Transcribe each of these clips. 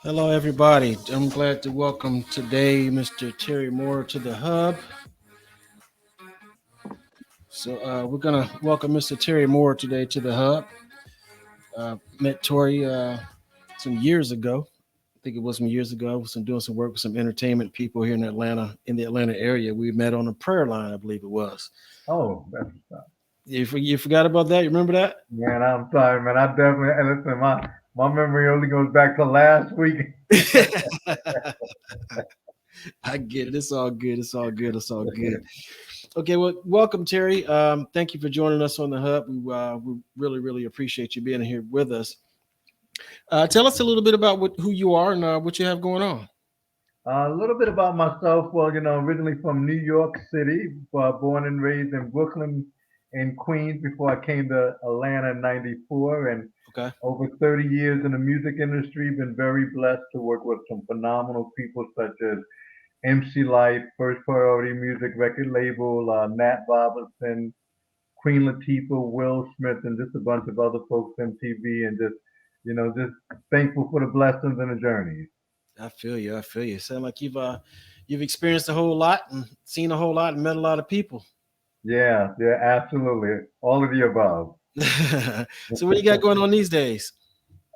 Hello, everybody. I'm glad to welcome today Mr. Terry Moore to the hub. We're going to welcome Mr. Terry Moore today to the hub. Met Tori some years ago. I think it was some years ago. I was doing some work with some entertainment people here in Atlanta, in the Atlanta area. We met on a prayer line, I believe it was. Oh, that's You forgot about that? You remember that? man. I'm sorry, man. I definitely listen. My memory only goes back to last week. I get it. It's all good. It's all good. It's all good. Okay, well, welcome, Terry. Thank you for joining us on the hub. We really, really appreciate you being here with us. Tell us a little bit about who you are and what you have going on. A little bit about myself. Well, originally from New York City, born and raised in Brooklyn and Queens before I came to Atlanta in '94, and Okay. over 30 years in the music industry. Been very blessed to work with some phenomenal people such as MC Light, First Priority Music Record Label, Nat Robinson, Queen Latifah, Will Smith, and just a bunch of other folks, MTV, and just thankful for the blessings and the journeys. I feel you. I feel you. Sound like you've experienced a whole lot and seen a whole lot and met a lot of people. Yeah, yeah, absolutely. All of the above. So what do you got going on these days?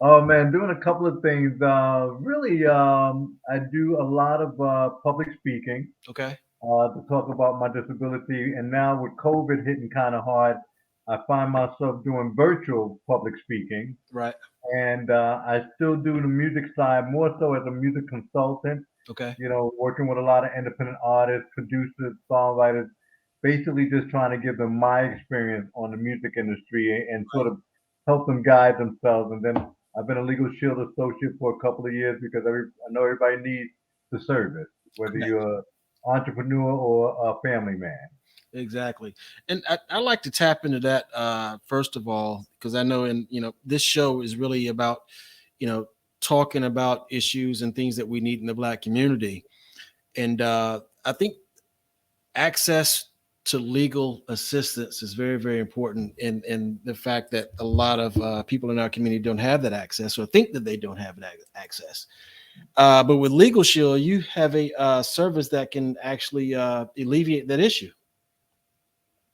Oh man, doing a couple of things. Really, I do a lot of public speaking Okay. to talk about my disability, and now with COVID hitting kind of hard, I find myself doing virtual public speaking. Right. And I still do the music side more so as a music consultant, Okay. working with a lot of independent artists, producers, songwriters, basically just trying to give them my experience on the music industry and sort of help them guide themselves. And then I've been a Legal Shield associate for a couple of years because I know everybody needs the service, whether Correct. you're an entrepreneur or a family man. Exactly. And I like to tap into that first of all, because I know this show is really about, you know, talking about issues and things that we need in the black community. And I think access to legal assistance is very, very important. And the fact that a lot of people in our community don't have that access or think that they don't have that access. But with Legal Shield, you have a service that can actually alleviate that issue.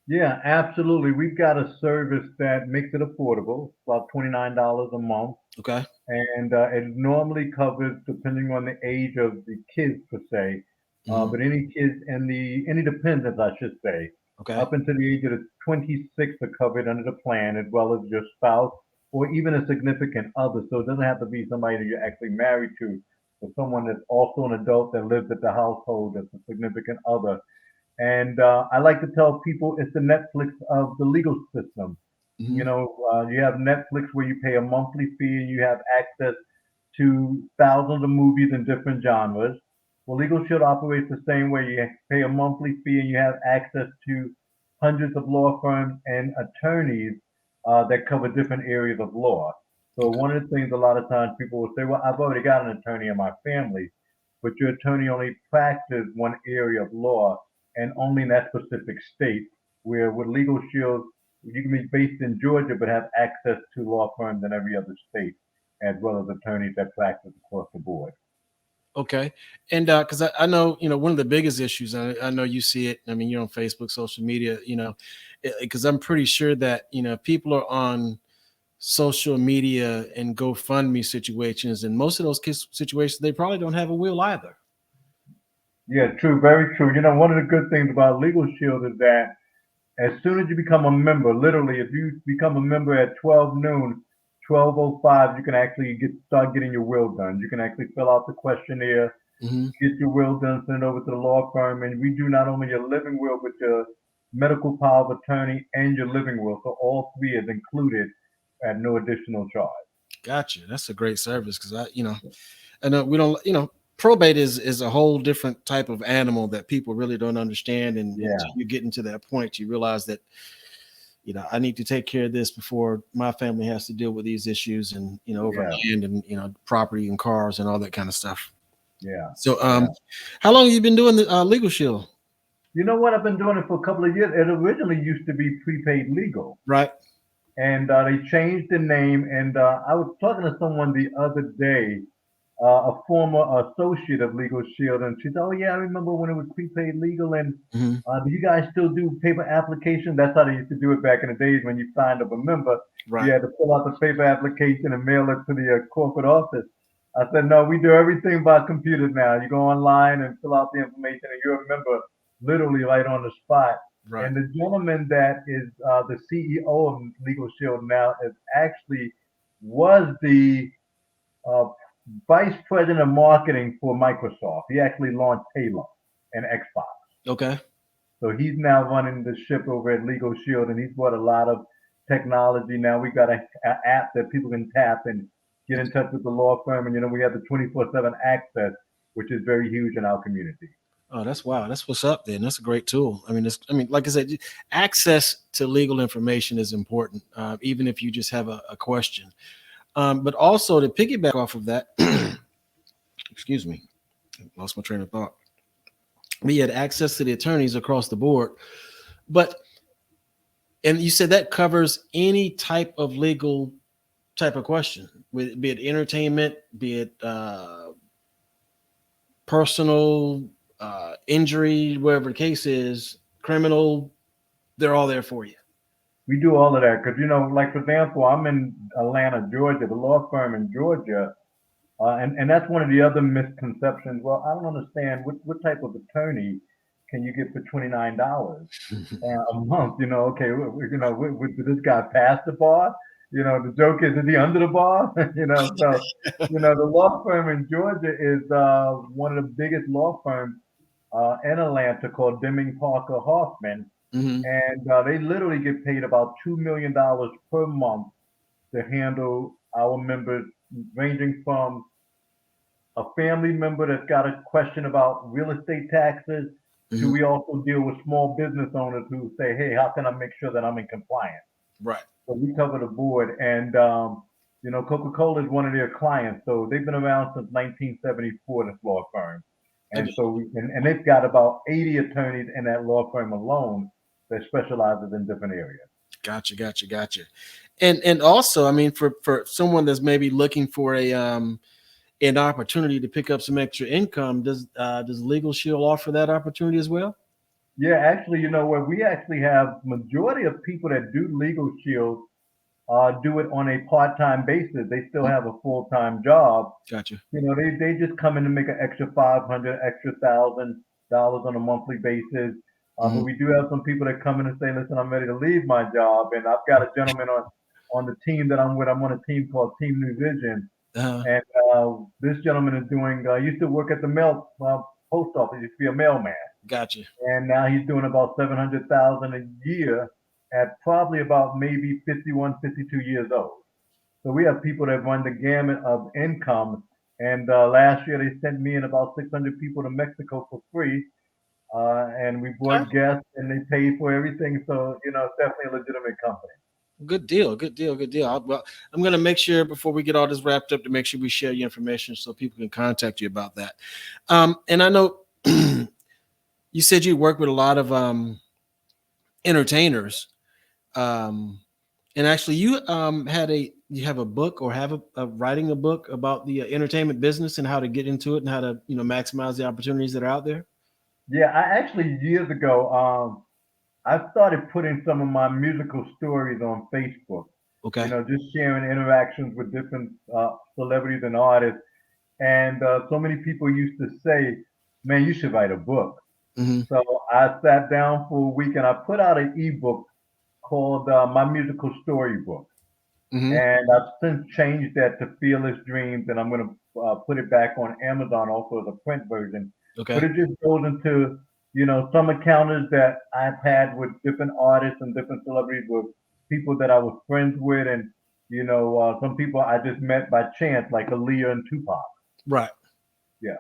Yeah, absolutely. We've got a service that makes it affordable, about $29 a month. Okay. And it normally covers, depending on the age of the kids per se, Hmm. but any kids and any dependents, I should say, Okay. up until the age of 26 are covered under the plan, as well as your spouse or even a significant other. So it doesn't have to be somebody that you're actually married to, but someone that's also an adult that lives at the household that's a significant other. And I like to tell people it's the Netflix of the legal system. Hmm. You have Netflix where you pay a monthly fee and you have access to thousands of movies in different genres. Well, Legal Shield operates the same way. You pay a monthly fee and you have access to hundreds of law firms and attorneys that cover different areas of law. So Okay. one of the things a lot of times people will say, well, I've already got an attorney in my family, but your attorney only practices one area of law and only in that specific state. Where with Legal Shield, you can be based in Georgia but have access to law firms in every other state, as well as attorneys that practice across the board. Okay. And because I know, one of the biggest issues, I know you see it. I mean, you're on Facebook, social media, because I'm pretty sure that, people are on social media and GoFundMe situations. And most of those situations, they probably don't have a will either. Yeah, true, very true. One of the good things about Legal Shield is that as soon as you become a member, literally, if you become a member at 12 noon, 12:05, you can actually start getting your will done. You can actually fill out the questionnaire, Hmm. get your will done, send it over to the law firm, and we do not only your living will, but your medical power of attorney and your living will. So all three is included at no additional charge. Gotcha. That's a great service because I know we don't, probate is a whole different type of animal that people really don't understand. And until Yeah, you get into that point, you realize that, I need to take care of this before my family has to deal with these issues and, over yeah, land and, property and cars and all that kind of stuff. yeah, So, yeah. how long have you been doing the Legal Shield? You know what? I've been doing it for a couple of years. It originally used to be prepaid legal, Right. and they changed the name. And I was talking to someone the other day. a former associate of Legal Shield, and she said, "Oh yeah, I remember when it was prepaid legal, and Hmm. do you guys still do paper application? That's how they used to do it back in the days when you signed up a member. You Right. had to fill out the paper application and mail it to the corporate office." I said, "No, we do everything by computer now. You go online and fill out the information, and you're a member literally right on the spot." Right. And the gentleman that is the CEO of Legal Shield now is actually was the uh, vice president of marketing for Microsoft. He actually launched Halo and Xbox. Okay. So he's now running the ship over at Legal Shield, and he's brought a lot of technology. Now we got a app that people can tap and get in touch with the law firm, and we have the 24/7 access, which is very huge in our community. Oh, that's wow. That's what's up then. That's a great tool. I mean, like I said, access to legal information is important, even if you just have a question. But also to piggyback off of that, excuse me, lost my train of thought. We had access to the attorneys across the board, but and you said that covers any type of legal type of question, be it entertainment, be it personal, injury, whatever the case is, criminal. They're all there for you. We do all of that because, like for example, I'm in Atlanta, Georgia, the law firm in Georgia. And that's one of the other misconceptions. Well, I don't understand what type of attorney can you get for $29 a month? Okay, did this guy pass the bar? The joke is he under the bar? So the law firm in Georgia is one of the biggest law firms in Atlanta called Deming Parker Hoffman, Hmm. and they literally get paid about $2 million per month to handle our members, ranging from a family member that's got a question about real estate taxes to Hmm. we also deal with small business owners who say, hey, how can I make sure that I'm in compliance? Right. So we cover the board. And, Coca-Cola is one of their clients. So they've been around since 1974, this law firm. I And got so and they've got about 80 attorneys in that law firm alone that specializes in different areas. gotcha, gotcha, gotcha. And also, I mean, for someone that's maybe looking for an opportunity to pick up some extra income, does Legal Shield offer that opportunity as well? Yeah, actually, you know what? We actually have majority of people that do Legal Shield do it on a part-time basis. They still Mm. have a full-time job. Gotcha. They just come in to make an extra 500, extra $1,000 on a monthly basis. But Hmm. we do have some people that come in and say, "Listen, I'm ready to leave my job," and I've got a gentleman on the team that I'm with. I'm on a team called Team New Vision, Uh, and this gentleman is doing. Used to work at the mail post office. Used to be a mailman, gotcha. and now he's doing about 700,000 a year at probably about maybe 51, 52 years old. So we have people that run the gamut of income. And last year they sent me and about 600 people to Mexico for free. And we Okay. brought guests and they paid for everything. So, it's definitely a legitimate company. Good deal. Good deal. Good deal. Well, I'm going to make sure before we get all this wrapped up to make sure we share your information so people can contact you about that. And I know you said you work with a lot of entertainers. Um, and actually, you have a book or have a writing a book about the entertainment business and how to get into it and how to maximize the opportunities that are out there. Yeah, I actually years ago, I started putting some of my musical stories on Facebook, Okay. just sharing interactions with different celebrities and artists. And so many people used to say, man, you should write a book. Hmm. So I sat down for a week and I put out an ebook called My Musical Storybook. Hmm. And I've since changed that to Fearless Dreams, and I'm going to put it back on Amazon also as a print version. But Okay. it just goes into, some encounters that I've had with different artists and different celebrities, with people that I was friends with, and, some people I just met by chance, like Aaliyah and Tupac. Right. Yeah.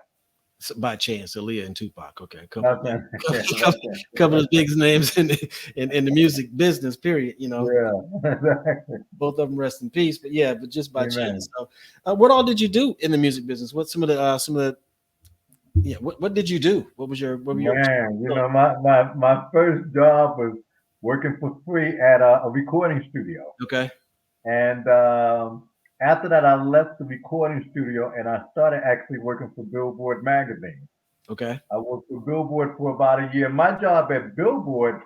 So by chance, Aaliyah and Tupac. Okay, a couple of big, Nothing. Yeah, couple, nothing. couple of big names in the music business. Period. Yeah, exactly. Both of them rest in peace. But yeah, but just by chance. Amen. So, what all did you do in the music business? What some of the yeah? What did you do? What were your Man, my first job was working for free at a recording studio. okay? And After that, I left the recording studio and I started actually working for Billboard magazine. Okay. I worked for Billboard for about a year. My job at Billboard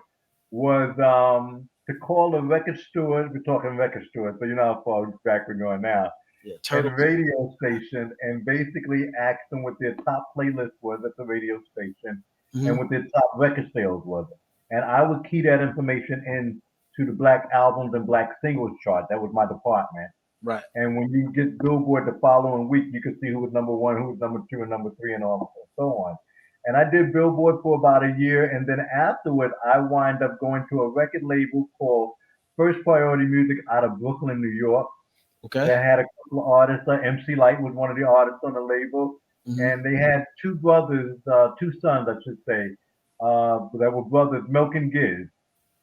was to call the record stores. We're talking record stores, so you know how far back we're going now. Yeah. And Turtles. radio station, and basically ask them what their top playlist was at the radio station, and Hmm. what their top record sales was. And I would key that information in to the Black albums and Black singles chart. That was my department. Right. And when you get Billboard the following week, you can see who was number one, who was number two, and number three, and all and so on. And I did Billboard for about a year, and then afterward, I wind up going to a record label called First Priority Music out of Brooklyn, New York. Okay. That had a couple of artists. MC Light was one of the artists on the label, Hmm. and they had two brothers, two sons, I should say, that were brothers, Milk and Giz,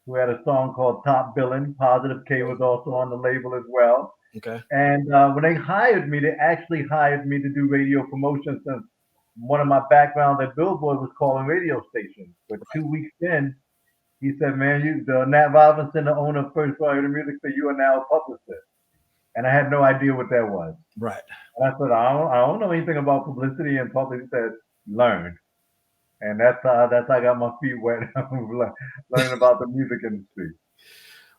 who had a song called Top Billin'. Positive K was also on the label as well. Okay. And when they hired me, they actually hired me to do radio promotion since one of my backgrounds at Billboard was calling radio stations. But 2 weeks in, he said, "Man, Nat Robinson, the owner of First Priority Music, said you are now a publicist." And I had no idea what that was. Right. And I said, I don't know anything about publicity and public. He said, learn. And that's how I got my feet wet learning about the music industry.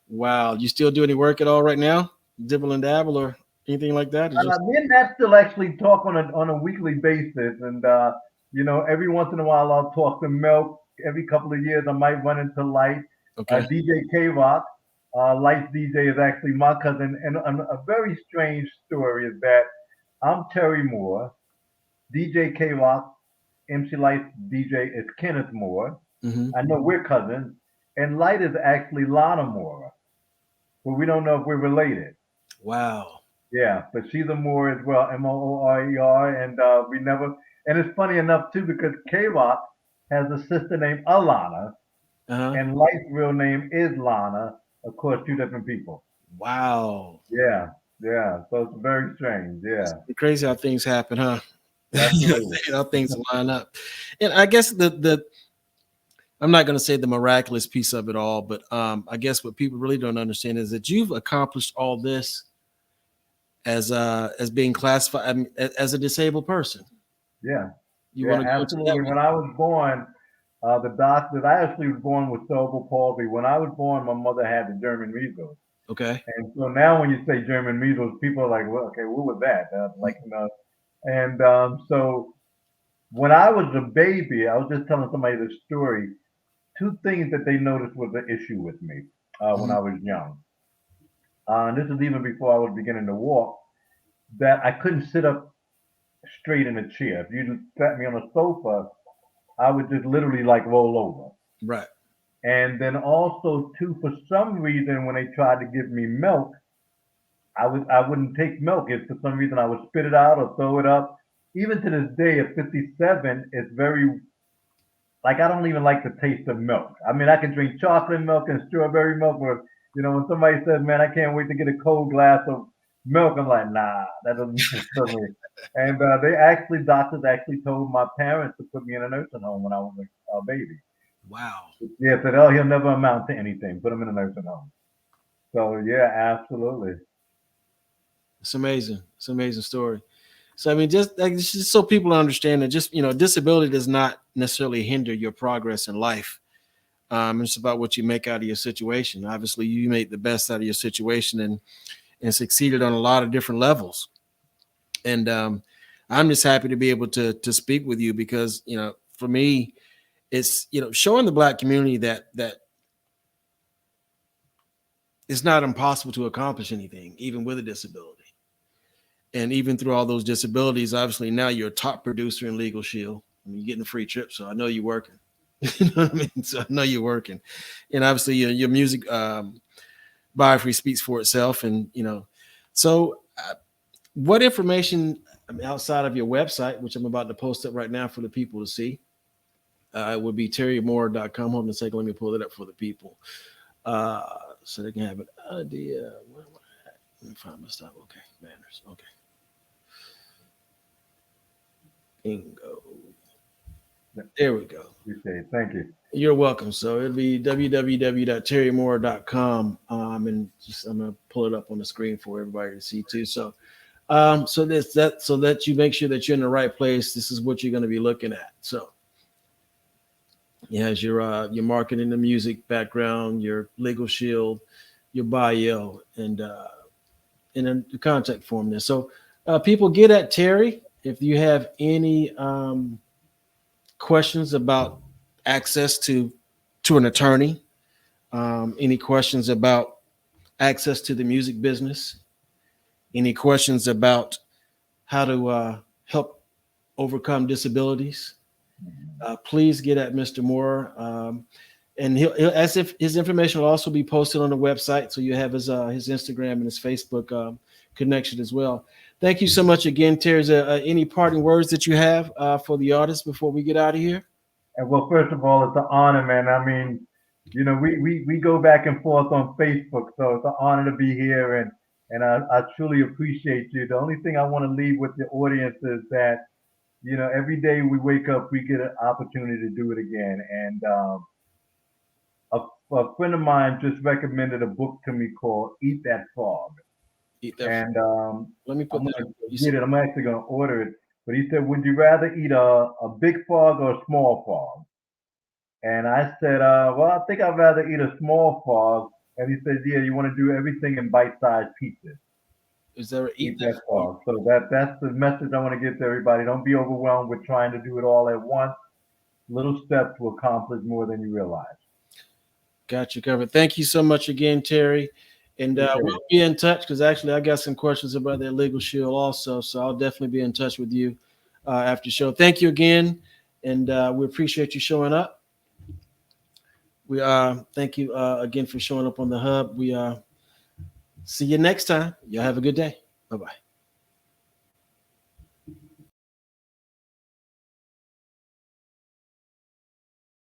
Wow. You still do any work at all right now? Dibble and dabble or anything like that? Or just Me and Nat still actually talk on a weekly basis, and every once in a while I'll talk to Milk. Every couple of years I might run into Light, okay. DJ K Rock. Light's DJ is actually my cousin, and a very strange story is that I'm Terry Moore, DJ K Rock, MC Light's DJ is Kenneth Moore. Hmm. I know we're cousins, and Light is actually Lana Moore, but we don't know if we're related. Wow. Yeah, but she's a Moore as well, Moorer, and we never. And it's funny enough too because K Rock has a sister named Alana, Uh-huh. and Light's real name is Lana. Of course, two different people. Wow. Yeah, yeah. So it's very strange. It's Yeah, crazy how things happen, huh? absolutely. How things line up. And I guess the I'm not going to say the miraculous piece of it all, but I guess what people really don't understand is that you've accomplished all this as being classified, I mean, as a disabled person. Yeah, You yeah, want to go into that absolutely. one? When I was born, the doctors. I actually was born with cerebral palsy. When I was born, my mother had the German measles. Okay. And so now when you say German measles, people are like, well, okay, what was that? And so when I was a baby, I was just telling somebody this story. Two things that they noticed was an issue with me when Mhm. I was young. And this is even before I was beginning to walk, that I couldn't sit up straight in a chair. If you sat me on a sofa, I would just literally like roll over. Right. And then also too, for some reason, when they tried to give me milk, I wouldn't take milk. If for some reason I would spit it out or throw it up. Even to this day, at 57, it's very like I don't even like the taste of milk. I mean, I can drink chocolate milk and strawberry milk, but when somebody says, "Man, I can't wait to get a cold glass of milk," I'm like, "Nah, that doesn't fulfill me." And doctors actually told my parents to put me in a nursing home when I was a baby. Wow. Yeah, said, "Oh, he'll never amount to anything. Put him in a nursing home." So yeah, absolutely. It's amazing. It's an amazing story. So I mean, just like just so people understand that just disability does not necessarily hinder your progress in life. It's about what you make out of your situation. Obviously, you made the best out of your situation and succeeded on a lot of different levels. And I'm just happy to be able to speak with you because for me, it's showing the Black community that it's not impossible to accomplish anything, even with a disability. And even through all those disabilities, obviously now you're a top producer in Legal Shield. I mean, you're getting a free trip, so I know you're working. You know what I mean? So I know you're working, and obviously your music biography speaks for itself. And so what information outside of your website, which I'm about to post up right now for the people to see, would be terrymoore.com. Hold on a second, let me pull it up for the people uh, so they can have an idea. Let me find my stuff. Okay, banners. Okay. Bingo. There we go. Appreciate it. Thank you. You're welcome. So it'll be www.terrymoore.com. And just I'm gonna pull it up on the screen for everybody to see too. So so this that so that you make sure that you're in the right place. This is what you're going to be looking at. So it has your marketing, the music background, your legal shield, your bio, and then the contact form there. So people get at Terry if you have any questions about access to an attorney, any questions about access to the music business, any questions about how to help overcome disabilities, please get at Mr. Moore. And he'll, as if his information will also be posted on the website, so you have his Instagram and his Facebook connection as well. Thank you so much again, Terry. Is there any parting words that you have for the artists before we get out of here? And well, first of all, it's an honor, man. I mean, we go back and forth on Facebook, so it's an honor to be here, and I truly appreciate you. The only thing I want to leave with the audience is that every day we wake up, we get an opportunity to do it again. And a friend of mine just recommended a book to me called "Eat That Frog," Eat that. and Let me I'm put that gonna up. You get said, it. I'm actually gonna order it. But he said, "Would you rather eat a big frog or a small frog?" And I said, "Well, I think I'd rather eat a small frog." And he said, "Yeah, you want to do everything in bite-sized pieces. is there a eat Eat that that frog? frog." So that's the message I want to get to everybody. Don't be overwhelmed with trying to do it all at once. Little steps will accomplish more than you realize. Got you covered. Thank you so much again, Terry. And Appreciate we'll it. be in touch because actually I got some questions about that legal shield also. So I'll definitely be in touch with you after the show. Thank you again. And we appreciate you showing up. We thank you again for showing up on the hub. We see you next time. Y'all have a good day. Bye bye.